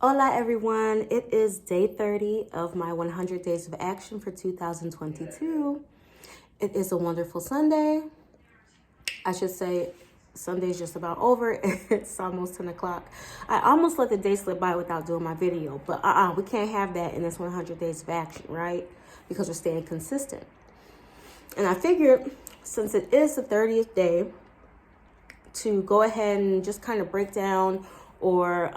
Hola everyone, it is day 30 of my 100 days of action for 2022. It is a wonderful Sunday. I should say Sunday's just about over. It's almost 10 o'clock. I almost let the day slip by without doing my video, but we can't have that in this 100 days of action, right? Because we're staying consistent. And I figured since it is the 30th day to go ahead and just kind of break down or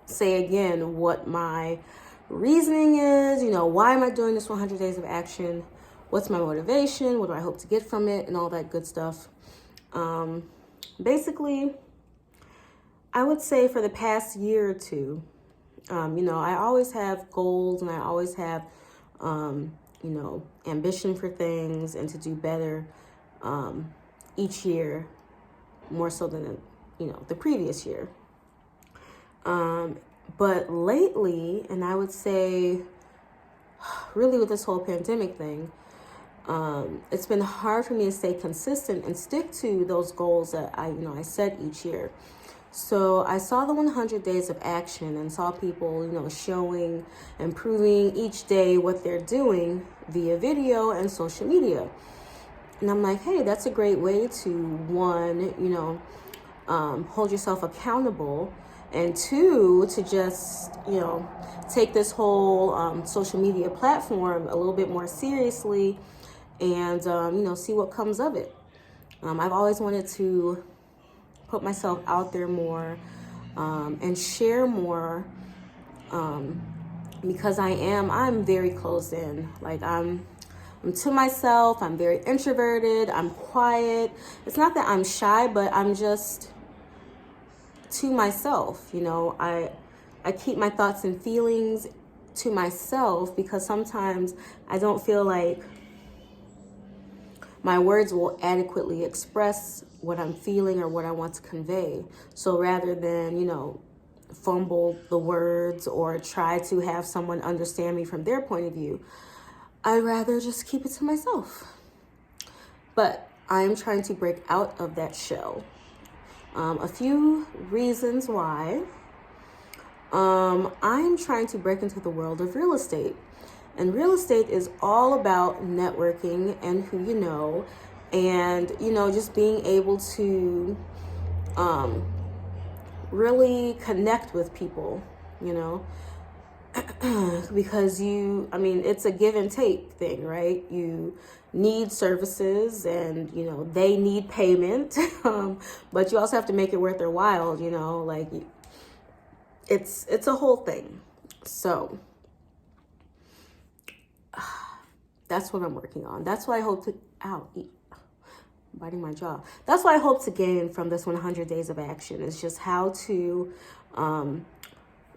say again what my reasoning is, why am I doing this 100 days of action? What's my motivation? What do I hope to get from it? And all that good stuff. Basically, I would say for the past year or two, I always have goals and I always have, ambition for things and to do better each year, more so than, the previous year. But lately, and I would say really with this whole pandemic thing, it's been hard for me to stay consistent and stick to those goals that I set each year. So I saw the 100 days of action and saw people, showing, improving each day what they're doing via video and social media. And I'm like, hey, that's a great way to, one, hold yourself accountable, and two, to just, take this whole social media platform a little bit more seriously and, see what comes of it. I've always wanted to put myself out there more and share more because I'm very closed in. Like I'm to myself. I'm very introverted. I'm quiet. It's not that I'm shy, but I'm just to myself. I keep my thoughts and feelings to myself because sometimes I don't feel like my words will adequately express what I'm feeling or what I want to convey. So rather than, fumble the words or try to have someone understand me from their point of view, I'd rather just keep it to myself. But I'm trying to break out of that shell. A few reasons why. I'm trying to break into the world of real estate. And real estate is all about networking and who you know, and, just being able to really connect with people, because it's a give and take thing, right? You need services and, they need payment, but you also have to make it worth their while, it's a whole thing. So that's what I'm working on. That's what I hope to, biting my jaw. That's what I hope to gain from this 100 days of action is just how to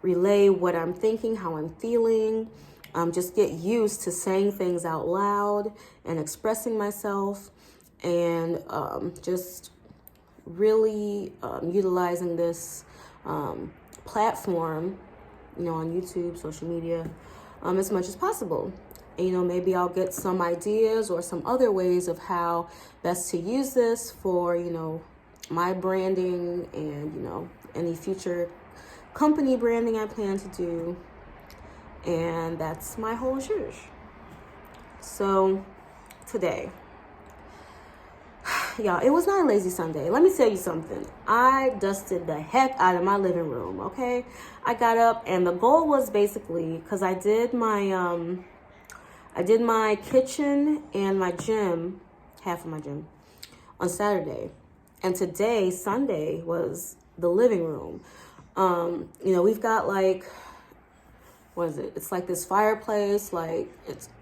relay what I'm thinking, how I'm feeling, just get used to saying things out loud and expressing myself, and just really utilizing this platform, on YouTube, social media, as much as possible. And, maybe I'll get some ideas or some other ways of how best to use this for, my branding and, any future company branding I plan to do. And that's my whole zhuzh. So today, y'all, it was not a lazy Sunday. Let me tell you something. I dusted the heck out of my living room, okay? I got up and the goal was basically, because I did my kitchen and my gym, half of my gym, on Saturday. And today, Sunday, was the living room. We've got what is it? It's like this fireplace.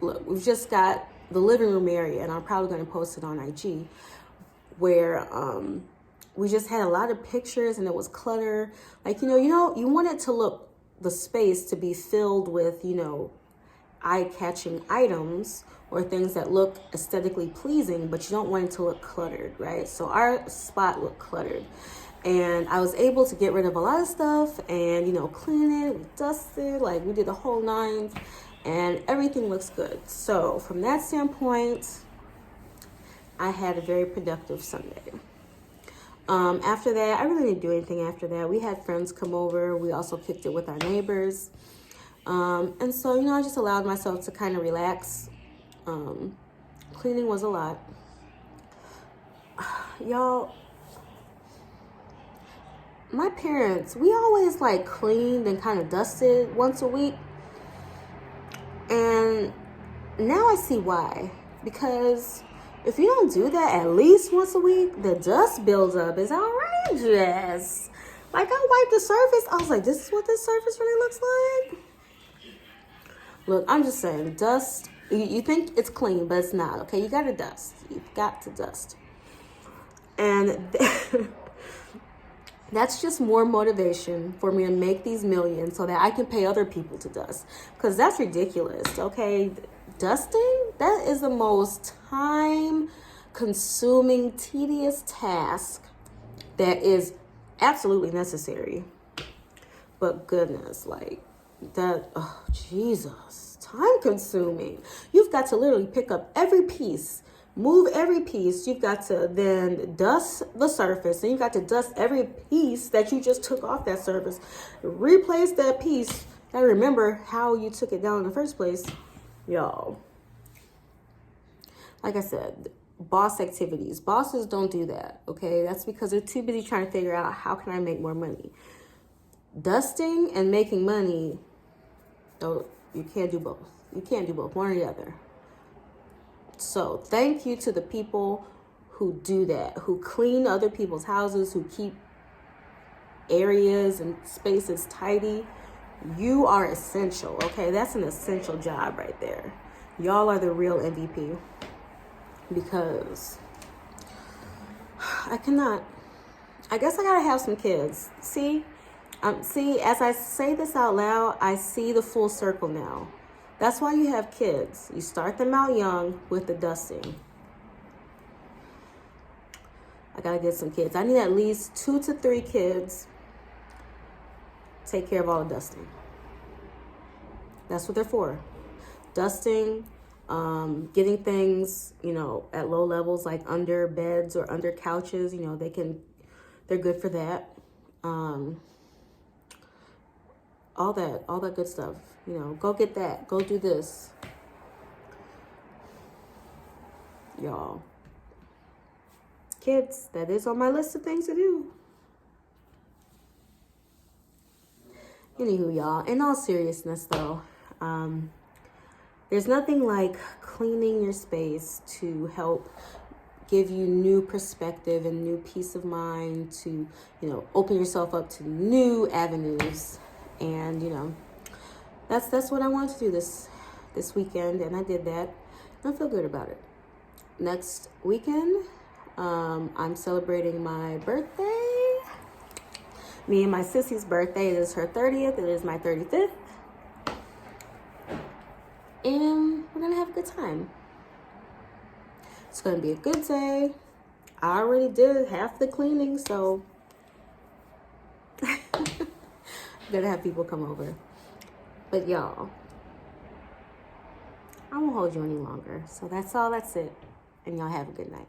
We've just got the living room area, and I'm probably going to post it on IG, where we just had a lot of pictures and it was clutter. You want it to look, the space to be filled with, eye-catching items or things that look aesthetically pleasing, but you don't want it to look cluttered, right? So our spot looked cluttered, and I was able to get rid of a lot of stuff and, clean it, we dusted, we did the whole nine, and everything looks good. So from that standpoint, I had a very productive Sunday. After that, I really didn't do anything after that. We had friends come over. We also kicked it with our neighbors. And so, I just allowed myself to kind of relax. Cleaning was a lot. Y'all, my parents, we always like cleaned and kind of dusted once a week. And now I see why. Because if you don't do that at least once a week, the dust builds up. It's outrageous. Like, I wiped the surface. I was like, this is what this surface really looks like? Look, I'm just saying, dust, you think it's clean, but it's not, okay? You got to dust. You've got to dust. And that's just more motivation for me to make these millions so that I can pay other people to dust. Because that's ridiculous, okay? Dusting, that is the most time-consuming, tedious task that is absolutely necessary. But goodness, like that, oh, Jesus, time-consuming. You've got to literally pick up every piece, move every piece. You've got to then dust the surface, and you've got to dust every piece that you just took off that surface. Replace that piece. And remember how you took it down in the first place. Y'all, like I said, boss activities. Bosses don't do that, okay? That's because they're too busy trying to figure out how can I make more money. Dusting and making money, though, you can't do both. You can't do both, one or the other. So thank you to the people who do that, who clean other people's houses, who keep areas and spaces tidy. You are essential, okay? That's an essential job right there. Y'all are the real MVP. Because I cannot. I guess I gotta have some kids. See, as I say this out loud, I see the full circle now. That's why you have kids. You start them out young with the dusting. I gotta get some kids. I need at least 2 to 3 kids. Take care of all the dusting. That's what they're for. Dusting, getting things, at low levels, like under beds or under couches, they're good for that. All that good stuff, go get that, go do this. Y'all, kids, that is on my list of things to do. Anywho, y'all, in all seriousness though, there's nothing like cleaning your space to help give you new perspective and new peace of mind, to, open yourself up to new avenues. And, that's what I wanted to do this weekend, and I did that. And I feel good about it. Next weekend, I'm celebrating my birthday. Me and my sissy's birthday. It is her 30th. It is my 35th. And we're going to have a good time. It's going to be a good day. I already did half the cleaning, so I'm going to have people come over. But y'all, I won't hold you any longer. So that's all. That's it. And y'all have a good night.